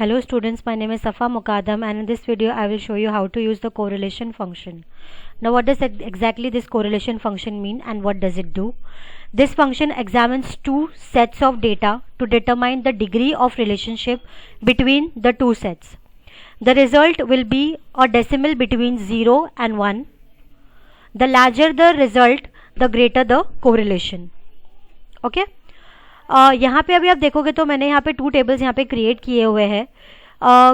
Hello students, my name is Safa Muqaddam and in this video I will show you how to use the correlation function. Now what does exactly this correlation function mean and what does it do? This function examines two sets of data to determine the degree of relationship between the two sets. The result will be a decimal between 0 and 1. The larger the result, the greater the correlation. Okay? यहाँ पे अभी आप देखोगे तो मैंने यहाँ पे to tables यहाँ पे क्रिएट किए हुए हैं.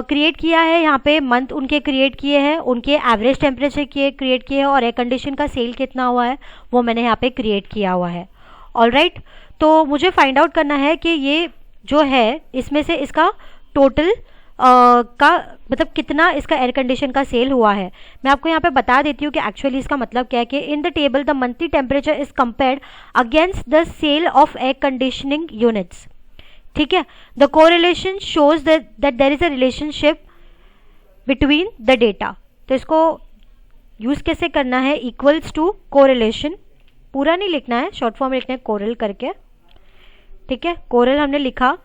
क्रिएट किया है यहाँ पे मंथ उनके क्रिएट किए हैं, उनके एवरेज टेम्परेचर क्रिएट किए हैं और एयर कंडीशन का सेल कितना हुआ है वो मैंने यहाँ पे क्रिएट किया हुआ है. ऑलराइट, तो मुझे फाइंड आउट करना है कि ये जो है इसमें से इसका टोटल का मतलब कितना इसका एयर कंडीशन का सेल हुआ है. मैं आपको यहाँ पे बता देती हूँ कि एक्चुअली इसका मतलब क्या है कि in the table the monthly temperature is compared against the sale of air conditioning units. ठीक है, the correlation shows that there is a relationship between the data. तो इसको यूज कैसे करना है, इक्वल्स टू कोरिलेशन, पूरा नहीं लिखना है, शॉर्ट फॉर्म लिखना है कोरल करके. ठीक है, कोरल हमने लिखा.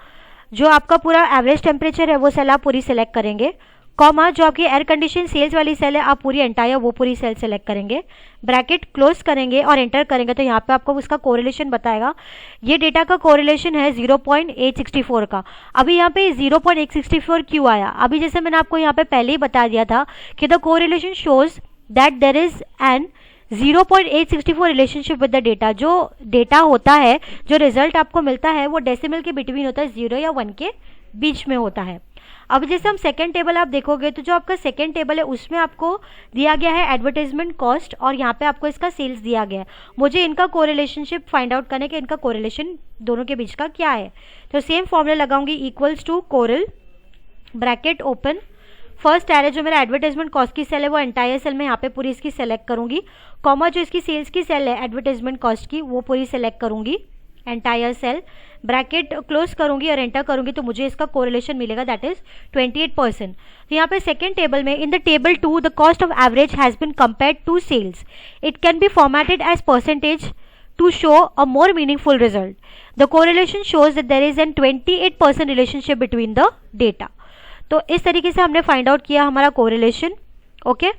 जो आपका पूरा एवरेज टेम्परेचर है वो सेल आप पूरी सेलेक्ट करेंगे, कॉमा जो आपकी एयर कंडीशन सेल्स वाली सेल है आप पूरी एंटायर वो पूरी सेल सेलेक्ट करेंगे, ब्रैकेट क्लोज करेंगे और एंटर करेंगे. तो यहाँ पे आपको उसका कोरिलेशन बताएगा. ये डेटा का कोरिलेशन है 0.864 का. अभी यहाँ पे 0.864 क्यों आया? अभी जैसे मैंने आपको यहाँ पे पहले ही बता दिया था कि the correlation shows that there is an 0.864 relationship with the data. जो डेटा होता है, जो रिजल्ट आपको मिलता है वो डेसिमल के बिटवीन होता है, 0 या 1 के बीच में होता है. अब जैसे हम सेकेंड टेबल आप देखोगे तो जो आपका सेकेंड टेबल है उसमें आपको दिया गया है एडवर्टाइजमेंट कॉस्ट और यहाँ पे आपको इसका सेल्स दिया गया है. मुझे इनका कोरिलेशनशिप फाइंड आउट करने के इनका कोरिलेशन दोनों के बीच का क्या है. तो सेम फॉर्मूला लगाऊंगी, equals to correl bracket open, first array जो मेरा एडवर्टाइजमेंट कॉस्ट की सेल है वो एंटायर सेल में यहाँ पे पूरी इसकी सेलेक्ट करूंगी, कॉमा जो इसकी सेल्स की सेल है एडवर्टाइजमेंट कॉस्ट की वो पूरी सेलेक्ट करूंगी, एंटायर सेल, ब्रैकेट क्लोज करूंगी और एंटर करूंगी. तो मुझे इसका कोरिलेशन मिलेगा दैट इज 28%. तो यहाँ पे सेकेंड टेबल में in the table 2 the cost of average has been compared to sales. It can be formatted as percentage to show a more meaningful result. The correlation shows that there is an 28% relationship between the data. तो इस तरीके से हमने find out किया हमारा correlation. Okay,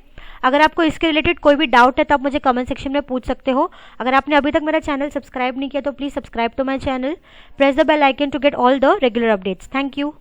अगर आपको इसके रिलेटेड कोई भी डाउट है तो आप मुझे कमेंट सेक्शन में पूछ सकते हो. अगर आपने अभी तक मेरा चैनल सब्सक्राइब नहीं किया तो please subscribe to my channel, press the bell icon to get all the regular updates. Thank you.